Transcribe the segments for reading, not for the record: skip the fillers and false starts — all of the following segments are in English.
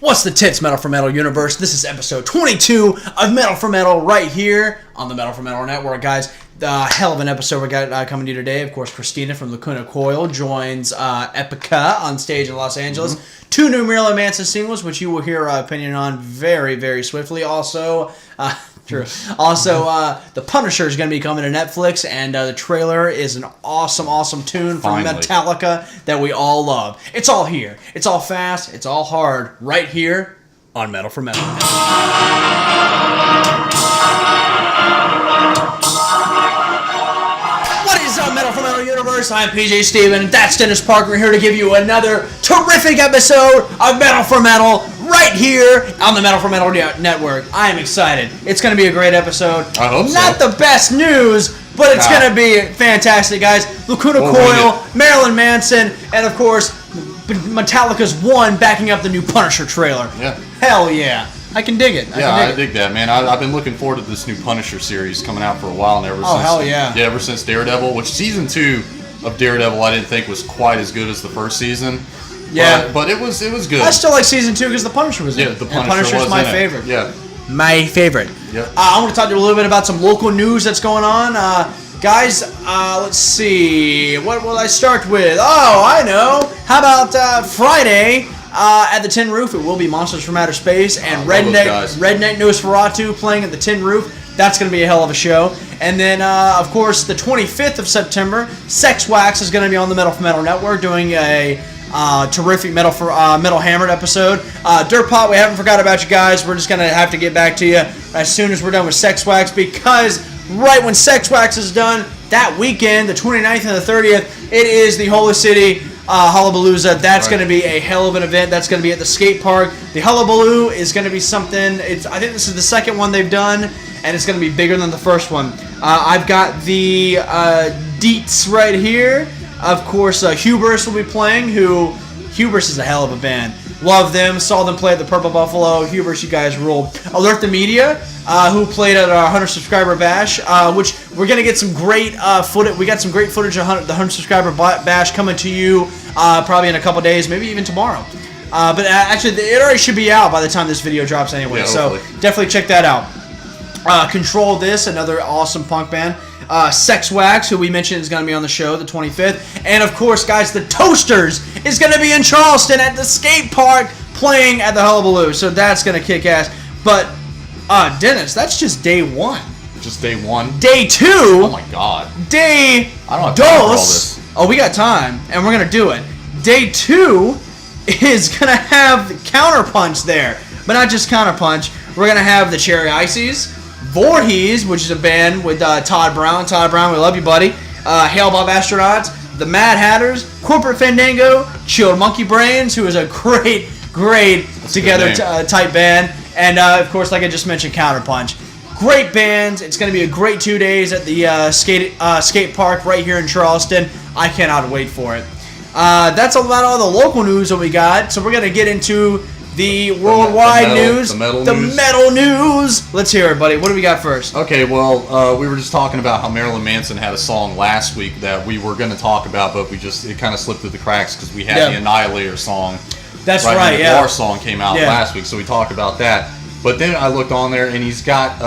What's the tits, Metal4Metal universe? This is episode 22 of Metal4Metal right here on the Metal4Metal network, guys. Hell of an episode we got coming to you today. Of course, Christina from Lacuna Coil joins Epica on stage in Los Angeles. Mm-hmm. Two new Marilyn Manson singles, which you will hear opinion on very, very swiftly. Also, true. Also, The Punisher is going to be coming to Netflix, and the trailer is an awesome, awesome tune from Metallica that we all love. It's all here. It's all fast. It's all hard. Right here on Metal4Metal. Metal4Metal universe, I'm PJ Steven, that's Dennis Parker. We're here to give you another terrific episode of Metal4Metal right here on the Metal4Metal network. I am excited. It's going to be a great episode. I hope so. Not the best news, but it's going to be fantastic, guys. Lacuna Coil, Marilyn Manson, and of course, Metallica's One backing up the new Punisher trailer. Yeah. Hell yeah. I can dig it. I dig that, man. I've been looking forward to this new Punisher series coming out for a while now. Hell yeah. Yeah, ever since Daredevil, which season 2 of Daredevil I didn't think was quite as good as the first season. Yeah. But it was good. I still like season 2 because the Punisher was in it. Yeah, the Punisher was my favorite. Yeah. My favorite. Yep. I want to talk to you a little bit about some local news that's going on. Guys, let's see. What will I start with? Oh, I know. How about Friday? At the Tin Roof, it will be Monsters from Outer Space and Redneck Nosferatu playing at the Tin Roof. That's going to be a hell of a show. And then, of course, the 25th of September, Sex Wax is going to be on the Metal4Metal network doing a terrific Metal Hammered episode. Dirt Pot, we haven't forgot about you guys. We're just going to have to get back to you as soon as we're done with Sex Wax, because right when Sex Wax is done, that weekend, the 29th and the 30th, it is the Holy City Hullabalooza. That's going to be a hell of an event. That's going to be at the skate park. The Hullabaloo is going to be something. I think this is the second one they've done, and it's going to be bigger than the first one. I've got the deets right here. Of course, Hubris will be playing. Hubris is a hell of a band. Love them. Saw them play at the Purple Buffalo. Hubris, you guys rule. Alert the Media, who played at our 100 subscriber bash, which we're gonna get some great footage. We got some great footage of the 100 subscriber bash coming to you probably in a couple days, maybe even tomorrow. But actually, it already should be out by the time this video drops anyway. Yeah, so definitely check that out. Control This, another awesome punk band. Sex Wax, who we mentioned is going to be on the show the 25th. And of course, guys, the Toasters is going to be in Charleston at the skate park playing at the Hullabaloo. So that's going to kick ass. But, Dennis, that's just day one. Just day one? Day two. Oh my god. Day I don't have time for all this. Oh, we got time, and we're going to do it. Day two is going to have the Counterpunch there. But not just Counterpunch. We're going to have the Cherry Ices, Voorhees, which is a band with Todd Brown. Todd Brown, we love you, buddy. Hail Bob Astronauts, the Mad Hatters, Corporate Fandango, Chilled Monkey Brains, who is a great together type band. And, of course, like I just mentioned, Counterpunch. Great bands. It's going to be a great 2 days at the skate park right here in Charleston. I cannot wait for it. That's about all the local news that we got. So we're going to get into the worldwide news, the metal news. Let's hear it, buddy. What do we got first? Okay, well, we were just talking about how Marilyn Manson had a song last week that we were going to talk about, but it kind of slipped through the cracks because we had the Annihilator song. That's right, the War song came out last week, so we talked about that. But then I looked on there, and he's got,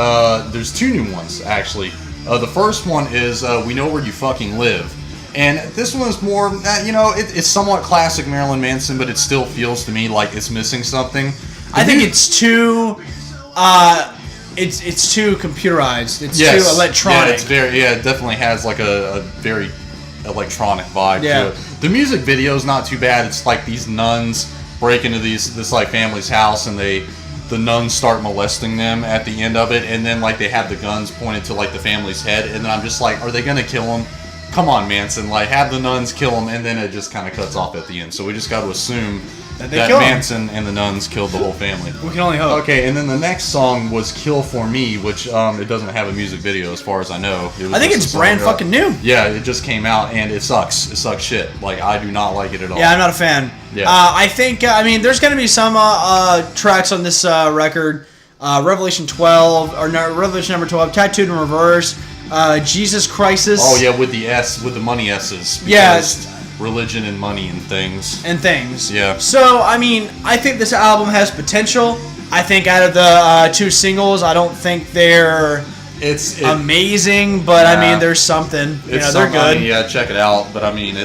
there's two new ones, actually. The first one is We Know Where You Fucking Live. And this one is more, it's somewhat classic Marilyn Manson, but it still feels to me like it's missing something. I think it's too, it's too computerized. It's too electronic. Yeah, it definitely has like a very electronic vibe to it. The music video is not too bad. It's like these nuns break into this like family's house, and the nuns start molesting them at the end of it, and then like they have the guns pointed to like the family's head, and then I'm just like, are they gonna kill them? Come on, Manson, like, have the nuns kill him, and then it just kind of cuts off at the end. So we just got to assume that Manson and the nuns killed the whole family. We can only hope. Okay, and then the next song was Kill For Me, which it doesn't have a music video as far as I know. I think it's brand fucking new. Yeah, it just came out, and it sucks. It sucks shit. Like, I do not like it at all. Yeah, I'm not a fan. Yeah. I think, there's going to be some tracks on this record. Revelation 12, or no, Revelation number 12, Tattooed in Reverse. Jesus Crisis. Oh yeah, with the money S's. Yeah, religion and money and things. Yeah. So, I mean, I think this album has potential. I think out of the 2 singles, I don't think they're amazing, but I mean, there's something. You know, they're good. I mean, yeah, check it out. But I mean,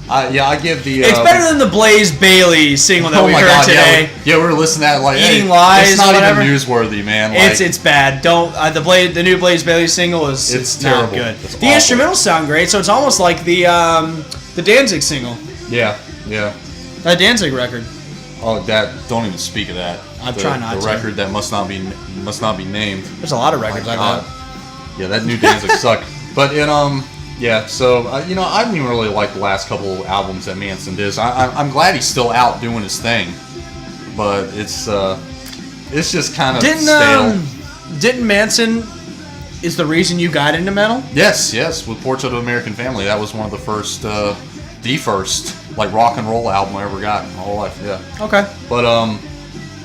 I give the. It's better than the Blaze Bailey single that we heard today. Yeah, we were listening to that like Eating Lies. It's not even newsworthy, man. Like, it's bad. Don't the new Blaze Bailey single is it's not terrible. good. It's the instrumentals sound great, so it's almost like the Danzig single. Yeah. That Danzig record. Oh, don't even speak of that. I'm trying not to. The record that must not be named. There's a lot of records like that. Yeah, that new Danzig sucked. But yeah. So you know, I didn't even really like the last couple albums that Manson did. I'm glad he's still out doing his thing, but it's just kind of stale. Didn't Manson is the reason you got into metal? Yes. With Portrait of an American Family, that was one of the first like rock and roll album I ever got in my whole life. Yeah. Okay. But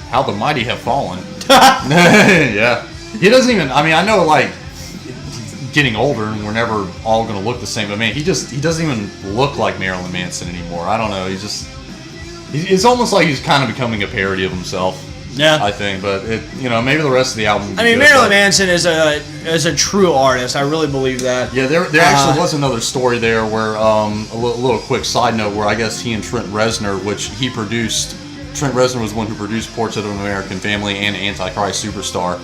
How the Mighty Have Fallen. Yeah. He doesn't even. I mean, I know like getting older and we're never all gonna look the same. But man, he doesn't even look like Marilyn Manson anymore. I don't know. It's almost like he's kind of becoming a parody of himself. Yeah, I think, but maybe the rest of the album. I mean, Marilyn Manson is a true artist. I really believe that. Yeah, there actually was another story there where a little quick side note where I guess he and Trent Reznor, which he produced. Trent Reznor was the one who produced Portrait of an American Family and Antichrist Superstar,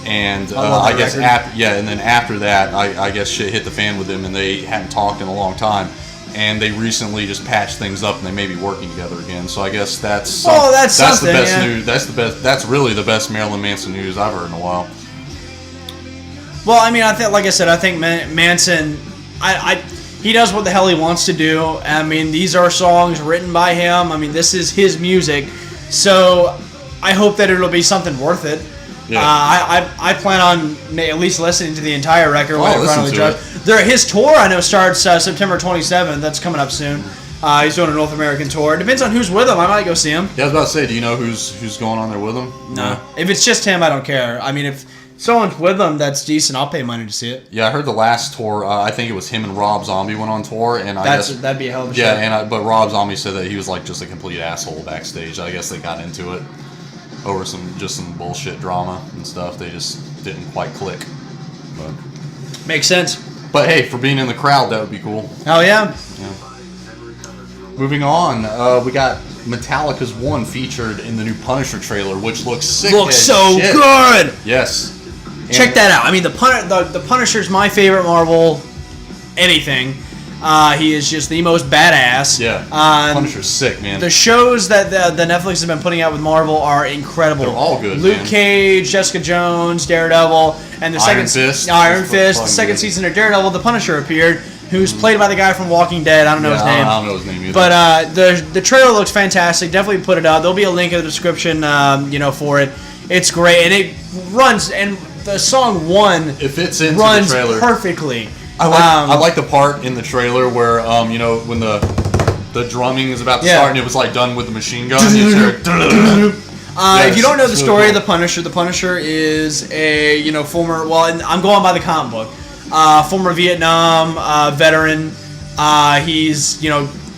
and I guess and then after that, I guess shit hit the fan with them, and they hadn't talked in a long time. And they recently just patched things up, and they may be working together again. So I guess that's the best news. That's really the best Marilyn Manson news I've heard in a while. Well, I mean, I think Manson, he does what the hell he wants to do. I mean, these are songs written by him. I mean, this is his music, so I hope that it'll be something worth it. Yeah. I plan on at least listening to the entire record when it finally drops. His tour, I know, starts September 27th. That's coming up soon. He's doing a North American tour. It depends on who's with him. I might go see him. Yeah, I was about to say, do you know who's going on there with him? No. If it's just him, I don't care. I mean, if someone's with him that's decent, I'll pay money to see it. Yeah, I heard the last tour, I think it was him and Rob Zombie went on tour. And that'd be a hell of a show. Yeah, but Rob Zombie said that he was like just a complete asshole backstage. I guess they got into it over some bullshit drama and stuff. They just didn't quite click. But makes sense. But hey, for being in the crowd, that would be cool. Hell yeah. Moving on, we got Metallica's One featured in the new Punisher trailer, which looks sick. Looks so good. Yes. Check that out. I mean, the Punisher's my favorite Marvel anything. He is just the most badass. Yeah. Punisher's sick, man. The shows that the Netflix has been putting out with Marvel are incredible. They're all good. Luke Cage, Jessica Jones, Daredevil, and the Iron Fist. The second season of Daredevil, the Punisher appeared, who's played by the guy from Walking Dead. I don't know his name. I don't know his name either. But the trailer looks fantastic. Definitely put it out. There'll be a link in the description, for it. It's great, and it runs. And the song One runs the trailer perfectly. I like the part in the trailer where when the drumming is about to start and it was like done with the machine gun. If you don't know the story of the Punisher is a former. Well, I'm going by the comic book. Former Vietnam veteran. He's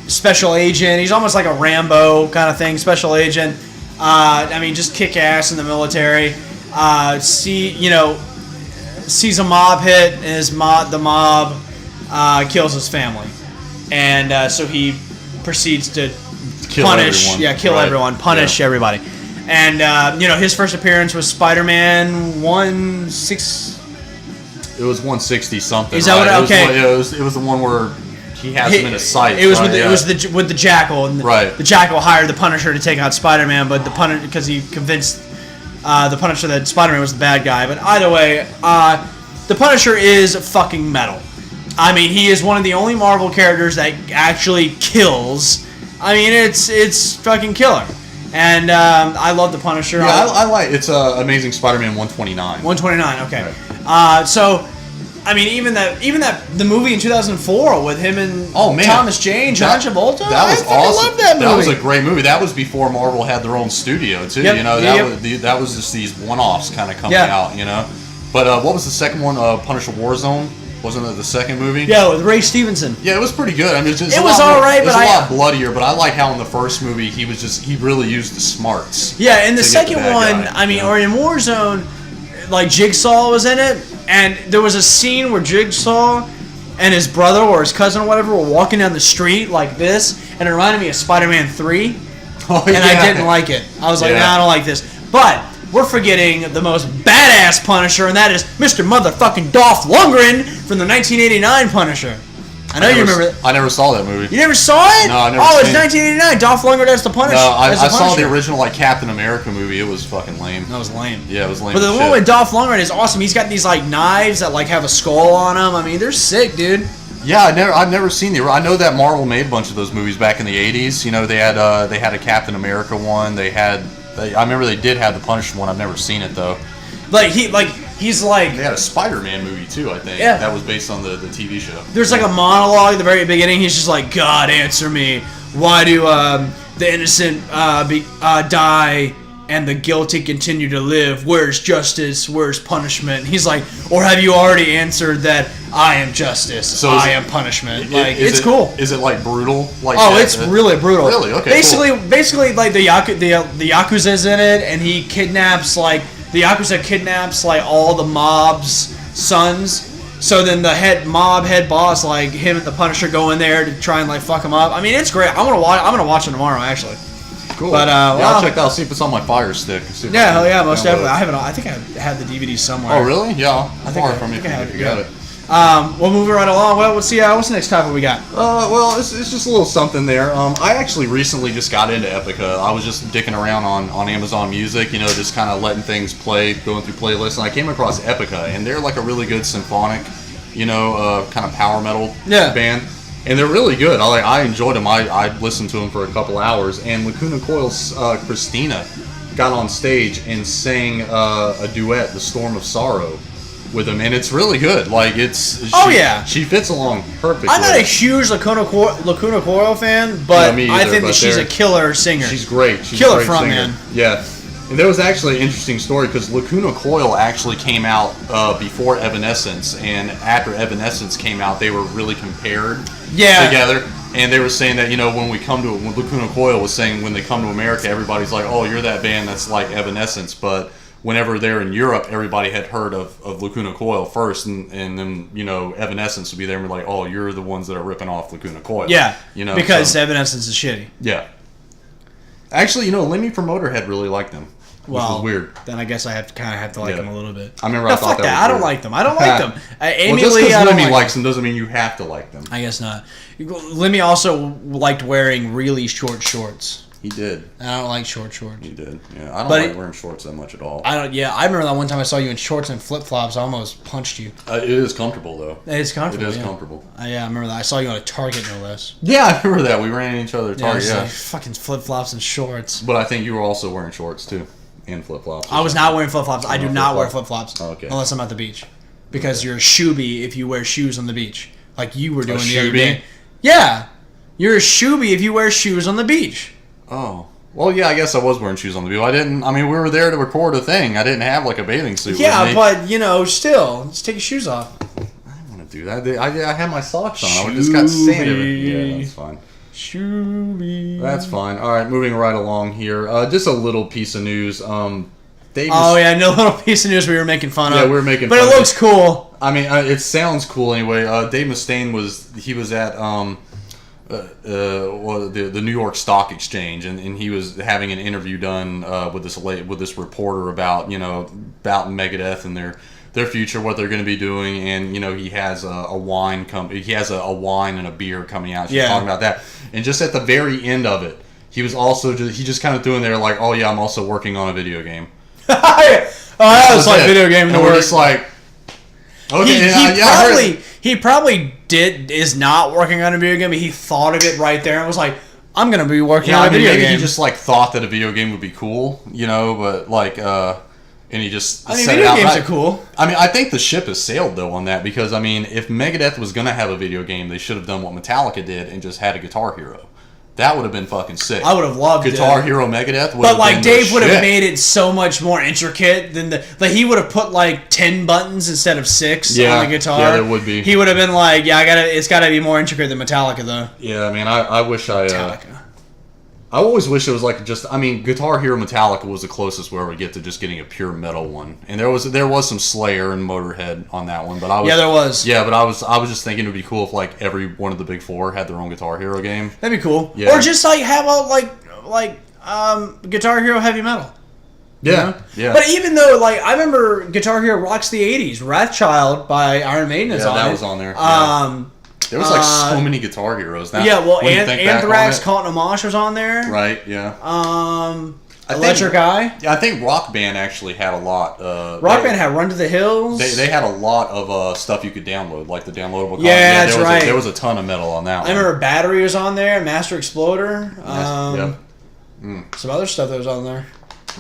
special agent. He's almost like a Rambo kind of thing. Special agent. Just kick ass in the military. Sees a mob hit, and the mob kills his family, and so he proceeds to kill everyone, punish everybody, and his first appearance was Spider-Man 160. It was 160 something. Is that right? what? Okay, it was the one where he has him in his sights. It was with the Jackal, and the Jackal hired the Punisher to take out Spider-Man, but the Punisher, because he convinced the Punisher that Spider-Man was the bad guy. But either way, the Punisher is fucking metal. I mean, he is one of the only Marvel characters that actually kills. I mean, it's fucking killer. And I love the Punisher. Yeah, I like it's Amazing Spider-Man 129. 129, okay. Right. So, I mean, even that the movie in 2004 with him and Thomas Jane, John Travolta. That was awesome. I love that movie. That was a great movie. That was before Marvel had their own studio too. Yep. That was just these one-offs kind of coming out. But what was the second one? Punisher Warzone. Wasn't that the second movie? Yeah, with Ray Stevenson. Yeah, it was pretty good. I mean, it was all right, but it was a lot bloodier. But I like how in the first movie he really used the smarts. Yeah, in the second one, I mean, or in Warzone, like Jigsaw was in it, and there was a scene where Jigsaw and his brother or his cousin or whatever were walking down the street like this, and it reminded me of Spider-Man 3. Oh, and I didn't like it. I was like, nah, I don't like this. But we're forgetting the most badass Punisher, and that is Mr. Motherfucking Dolph Lundgren from the 1989 Punisher. I know you remember that. I never saw that movie. You never saw it? No, I never Oh, seen it's 1989. Dolph Lundgren as the Punisher. No, I saw the original like Captain America movie. It was fucking lame. That was lame. Yeah, it was lame. But the one with Dolph Lundgren is awesome. He's got these like knives that like have a skull on them. I mean, they're sick, dude. Yeah, I've never seen the. I know that Marvel made a bunch of those movies back in the '80s. You know, they had a Captain America one. I remember they did have the Punisher one. I've never seen it though. He's like. They had a Spider-Man movie too. I think. Yeah. That was based on the TV show. There's like a monologue at the very beginning. He's just like, God, answer me. Why do the innocent die and the guilty continue to live? Where's justice? Where's punishment? He's like, or have you already answered that I am justice, so I am punishment? It's cool. Is it like brutal? Like it's really brutal. Really? Okay. Basically, like the Yakuza's in it, and he kidnaps like the Yakuza kidnaps like all the mob's sons. So then the mob head boss, like him and the Punisher, go in there to try and like fuck him up. I mean, it's great. I'm gonna watch it tomorrow actually. Cool. But I'll check that out. See if it's on my Fire Stick. Yeah, hell yeah, most definitely. I think I have the DVD somewhere. Oh really? Yeah. I think from you if you got it. We'll move right along. Well, what's the next topic we got? Well, it's just a little something there. I actually recently just got into Epica. I was just dicking around on Amazon Music, you know, just kind of letting things play, going through playlists, and I came across Epica, and they're like a really good symphonic, you know, kind of power metal band. And they're really good. I enjoyed them. I listened to them for a couple hours. And Lacuna Coil's Christina got on stage and sang a duet, "The Storm of Sorrow," with them, and it's really good. Like she fits along perfectly. I'm not a huge Lacuna Coil fan, but I think that she's a killer singer. She's great. She's killer a great frontman. Yeah. And there was actually an interesting story because Lacuna Coil actually came out before Evanescence, and after Evanescence came out, they were really compared together. And they were saying that, you know, when Lacuna Coil was saying when they come to America, everybody's like, oh, you're that band that's like Evanescence. But whenever they're in Europe, everybody had heard of Lacuna Coil first, and then, you know, Evanescence would be there and be like, oh, you're the ones that are ripping off Lacuna Coil. Yeah, you know, because Evanescence is shitty. Yeah. Actually, you know, Lemmy from Motorhead really liked them. Well, which was weird. Then I guess I have to like them a little bit. I remember I thought that. I don't like them. I don't like them. Amy just Lee, because Lemmy likes them doesn't mean you have to like them. I guess not. Lemmy also liked wearing really short shorts. He did. And I don't like short shorts. He did. Yeah, I don't like wearing shorts that much at all. I remember that one time I saw you in shorts and flip flops. I almost punched you. It is comfortable though. It is comfortable. It is comfortable. Yeah, I remember that. I saw you on a Target, no less. Yeah, I remember that. We ran into each other at Target. Yeah, like fucking flip flops and shorts. But I think you were also wearing shorts too, and flip flops. I was not wearing flip flops. I do not wear flip flops. Oh, okay. Unless I'm at the beach, because you're a shoebie if you wear shoes on the beach, like you were doing the other day. Yeah, you're a shoebie if you wear shoes on the beach. Oh. Well, yeah, I guess I was wearing shoes on the beach. We were there to record a thing. I didn't have like a bathing suit with me. But, you know, still, just take your shoes off. I don't want to do that. I had my socks on. I just got sand everywhere. Yeah, that's fine. Shoebie. That's fine. All right, moving right along here. Just a little piece of news. No little piece of news we were making fun of. Yeah, we were making fun of. But it looks cool. I mean, it sounds cool anyway. Dave Mustaine was at... the New York Stock Exchange, and he was having an interview done with this reporter about Megadeth and their future, what they're going to be doing, and he has a wine company. He has a wine and a beer coming out. She's talking about that, and just at the very end of it, he was also just kind of doing there like, oh yeah, I'm also working on a video game. That was like video game. And we're just like, okay, he probably is not working on a video game, but he thought of it right there and was like, I'm going to be working on a video game. He just like thought that a video game would be cool, but like, and he just video games are cool. I mean, I think the ship has sailed though on that, because I mean, if Megadeth was going to have a video game, they should have done what Metallica did and just had a Guitar Hero. That would have been fucking sick. I would have loved Guitar it. Hero Megadeth would But have like been Dave would have shit. made it so much more intricate than he would have put like 10 buttons instead of 6 on the guitar. Yeah, there would be. He would have been like, it's gotta be more intricate than Metallica though. Yeah, I mean, I wish Metallica. I always wish it was like Guitar Hero Metallica was the closest where we get to just getting a pure metal one. And there was some Slayer and Motorhead on that one, but there was. Yeah, but I was just thinking it would be cool if like every one of the big four had their own Guitar Hero game. That'd be cool. Yeah. Or just like have a Guitar Hero Heavy Metal. Yeah, you know? yeah. But even though I remember Guitar Hero rocks the 80s, Wrathchild by Iron Maiden is on it. Yeah, that was on there. Yeah. There was so many Guitar Heroes. Now, Anthrax, Caught in a Mosh was on there. Right, yeah. Electric Eye. Yeah, I think Rock Band actually had a lot. Rock Band had Run to the Hills. They had a lot of stuff you could download, like the downloadable content. Yeah, that's right. There was a ton of metal on that one. I remember Battery was on there, Master Exploder. Some other stuff that was on there.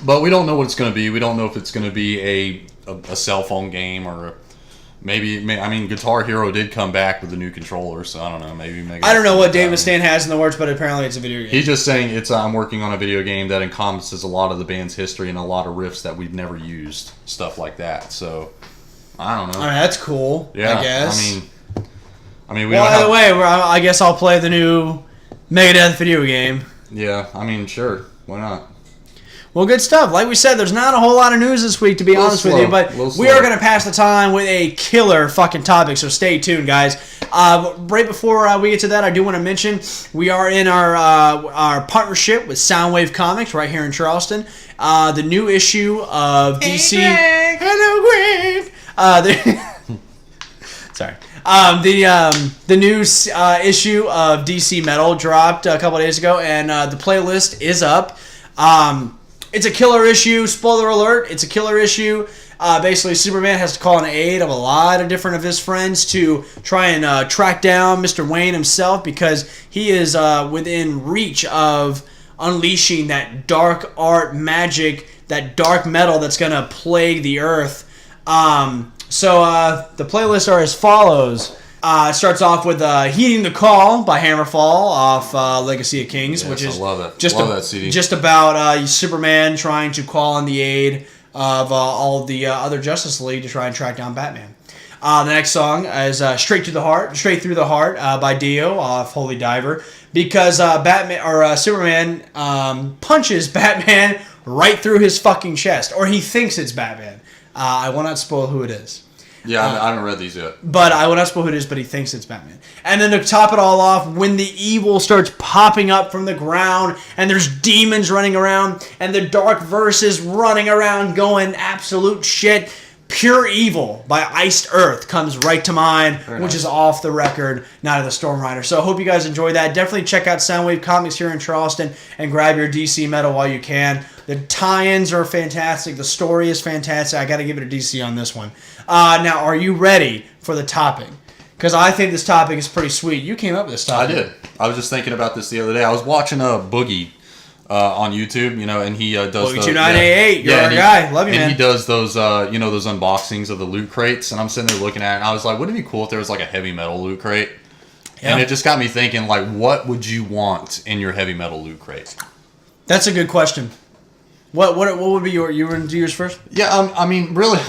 But we don't know what it's going to be. We don't know if it's going to be a cell phone game or Guitar Hero did come back with a new controller, so I don't know. I don't know what Dave Mustaine has in the works, but apparently it's a video game. He's just saying I'm working on a video game that encompasses a lot of the band's history and a lot of riffs that we've never used, stuff like that. So I don't know. I mean, that's cool. Yeah, I guess. I mean, either way, I guess I'll play the new Megadeth video game. Yeah, I mean, sure, why not? Well, good stuff. Like we said, there's not a whole lot of news this week, to be honest with you, but we are going to pass the time with a killer fucking topic, so stay tuned, guys. Right before we get to that, I do want to mention we are in our partnership with Soundwave Comics right here in Charleston. The new issue of DC... Hello, Greg! Sorry. The new issue of DC Metal dropped a couple days ago, and the playlist is up. It's a killer issue. Spoiler alert, it's a killer issue. Basically, Superman has to call an aid of a lot of different of his friends to try and track down Mr. Wayne himself because he is within reach of unleashing that dark art magic, that dark metal that's going to plague the earth. So the playlists are as follows. It starts off with Heeding the Call by Hammerfall off Legacy of Kings, which is love that CD. Just about Superman trying to call on the aid of all of the other Justice League to try and track down Batman. The next song is Straight Through the Heart by Dio off Holy Diver, because Superman punches Batman right through his fucking chest, or he thinks it's Batman. I will not spoil who it is. Yeah, I haven't read these yet. But I will not spoil who it is, but he thinks it's Batman. And then to top it all off, when the evil starts popping up from the ground, and there's demons running around, and the dark verses running around going absolute shit, Pure Evil by Iced Earth comes right to mind, which is off the record, Night of the Storm Rider. So I hope you guys enjoy that. Definitely check out Soundwave Comics here in Charleston and grab your DC Metal while you can. The tie-ins are fantastic. The story is fantastic. I got to give it a DC on this one. Now, are you ready for the topic? Because I think this topic is pretty sweet. You came up with this topic. I did. I was just thinking about this the other day. I was watching Boogie on YouTube, and he does Boogie 2988. You're our guy. Love you, man. And he does those, those unboxings of the loot crates. And I'm sitting there looking at it, and I was like, wouldn't it be cool if there was like a heavy metal loot crate? Yeah. And it just got me thinking, like, what would you want in your heavy metal loot crate? That's a good question. What would be you were going to do yours first? Yeah, really,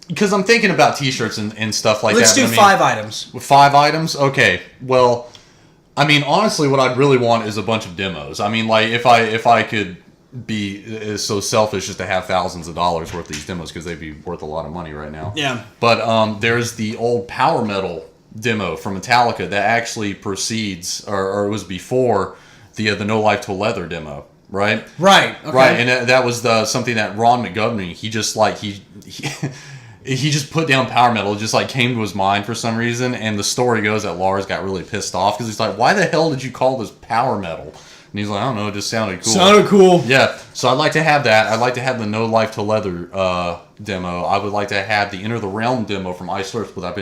because I'm thinking about T-shirts and stuff like Let's that. Let's do 5 items. With 5 items? Okay. Well, honestly, what I'd really want is a bunch of demos. Like, if I could be so selfish as to have thousands of dollars worth of these demos, because they'd be worth a lot of money right now. Yeah. But there's the old Power Metal demo from Metallica that actually precedes, or was before, the No Life Till Leather demo. Right. Okay. Right, and that was something that Ron McGovney, he just he just put down Power Metal. It just came to his mind for some reason, and the story goes that Lars got really pissed off because he's like, "Why the hell did you call this Power Metal?" And he's like, "I don't know, it just sounded cool." Sounded cool. Yeah, so I'd like to have that. I'd like to have the No Life Till Leather demo. I would like to have the Enter the Realm demo from Ice Earth, but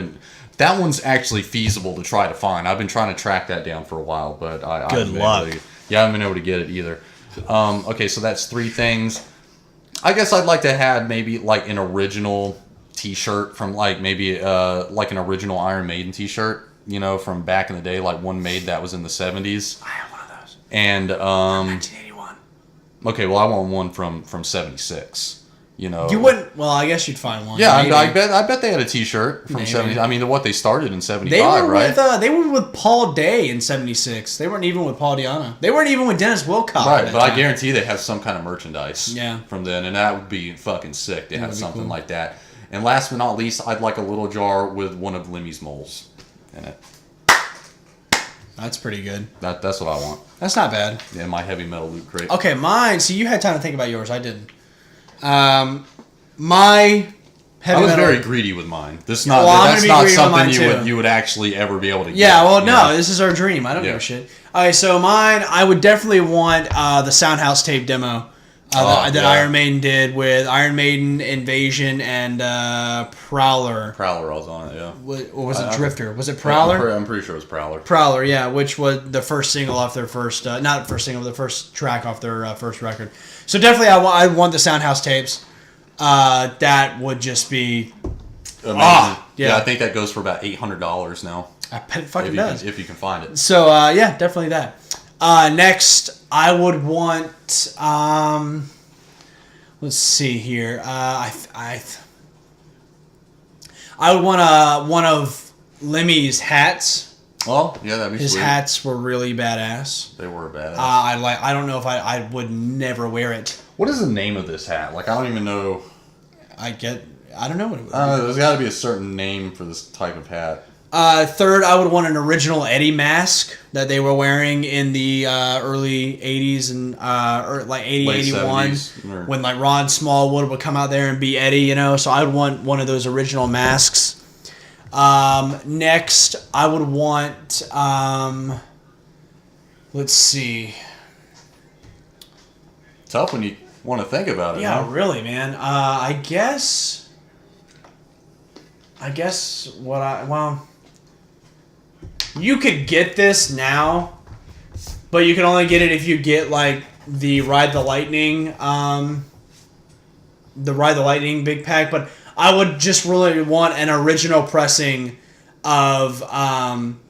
that one's actually feasible to try to find. I've been trying to track that down for a while, but I haven't been able to get it either. Okay, so that's 3 things. I guess I'd like to have maybe an original T-shirt from maybe an original Iron Maiden T-shirt, from back in the day, one made that was in the 70s. I want And 1981. Okay, well, I want one from 76. You know, you wouldn't. Well, I guess you'd find one. Yeah, I bet they had a T-shirt from 70. I mean, what they started in 75, right? They were with Paul Day in 76. They weren't even with Paul Di'Anno. They weren't even with Dennis Wilcox. Right, but I guarantee they have some kind of merchandise. Yeah. From then, and that would be fucking sick to have something like that. And last but not least, I'd like a little jar with one of Lemmy's moles in it. That's pretty good. That's what I want. That's not bad. Yeah, my heavy metal loot crate. Okay, mine. See, you had time to think about yours. I didn't. My heavy I was metal. very greedy with mine. That's not something you would actually ever be able to get. Yeah, well, no, this is our dream. I don't give a shit. Okay, so mine, I would definitely want the Soundhouse tape demo that Iron Maiden did with Iron Maiden, Invasion, and Prowler. Prowler was on it, yeah. Or was it Drifter? Was it Prowler? I'm pretty sure it was Prowler. Prowler, yeah, which was the first single off their first, not first single, the first track off their first record. So definitely I want the Soundhouse tapes. That would just be amazing. Yeah, I think that goes for about $800 now. I bet it fucking does. If you can find it. So, yeah, definitely that. Next, I would want, let's see here. I would want one of Lemmy's hats. Oh, yeah, that'd be His sweet. hats were really badass. They were badass. I don't know if I would never wear it. What is the name of this hat? Like, I don't even know. I don't know what it would be. There's got to be a certain name for this type of hat. Third, I would want an original Eddie mask that they were wearing in the early 80s and or like 80, Late 81 70s, when like Ron Smallwood would come out there and be Eddie, you know. So I would want one of those original masks. Next, I would want, let's see. Tough when you want to think about it. Yeah, huh? really, man. I guess you could get this now, but you can only get it if you get like the Ride the Lightning big pack. But I would just really want an original pressing of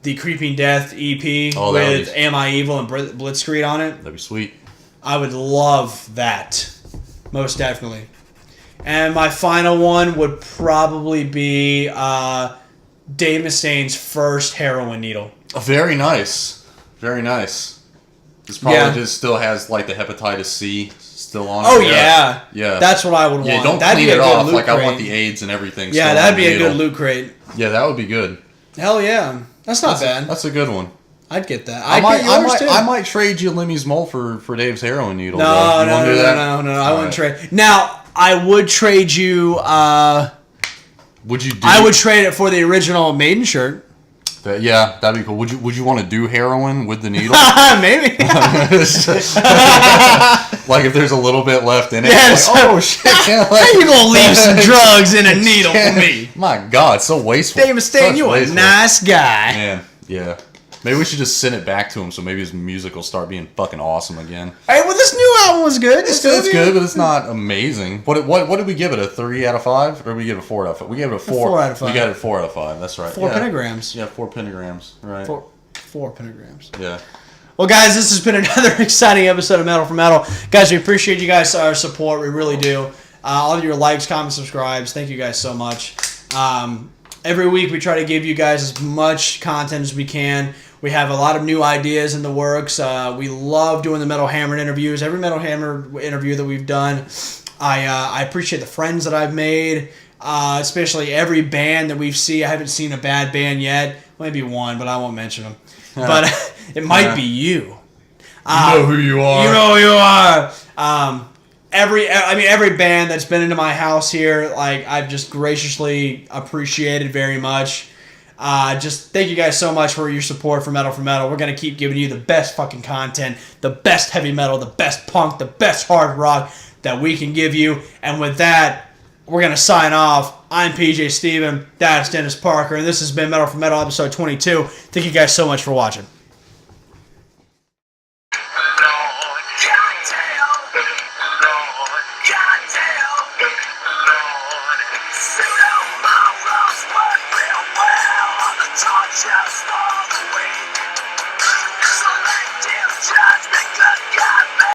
the Creeping Death EP with Am I Evil and Blitzkrieg on it. That'd be sweet. I would love that, most definitely. And my final one would probably be Dave Mustaine's first heroin needle. Very nice. Very nice. This probably just still has like the hepatitis C still on it. Oh, yeah. Yeah. That's what I would want. Yeah, don't that'd clean be it off. Like, crate. I want the AIDS and everything. Yeah, still that'd be a needle. good loot crate. Yeah, that would be good. Hell yeah. That's not bad. That's a good one. I'd get that. I'd get yours too. I might trade you Lemmy's mole for Dave's heroin needle. No, I wouldn't trade. Now, I would trade you. Would you? I would trade it for the original Maiden shirt. Yeah, that'd be cool. Would you want to do heroin with the needle? Maybe. Like if there's a little bit left in it. Yes. Like, oh shit! How you gonna leave some drugs in a needle for me? My God, so wasteful. Dave Mustaine, you a nice guy. Man, yeah. Maybe we should just send it back to him so maybe his music will start being fucking awesome again. Hey, well, this new album was good. It's good, but it's not amazing. What did we give it? A 3 out of 5, or did we give it a 4 out of 5? We gave it a 4. 4 out of 5. We got it a 4 out of 5. That's right. 4 pentagrams. Yeah, 4 pentagrams. Right. 4 pentagrams. Yeah. Well, guys, this has been another exciting episode of Metal4Metal. Guys, we appreciate you guys' support. We really do. All of your likes, comments, subscribes. Thank you guys so much. Every week we try to give you guys as much content as we can. We have a lot of new ideas in the works. We love doing the Metal Hammered interviews. Every Metal Hammered interview that we've done, I appreciate the friends that I've made, especially every band that we've seen. I haven't seen a bad band yet. Maybe one, but I won't mention them. But it might be you. You know who you are. You know who you are. Every band that's been into my house here, like I've just graciously appreciated very much. Just thank you guys so much for your support for Metal4Metal. We're gonna keep giving you the best fucking content, the best heavy metal, the best punk, the best hard rock that we can give you. And with that, we're gonna sign off. I'm PJ Steven, that's Dennis Parker, and this has been Metal4Metal episode 22. Thank you guys so much for watching.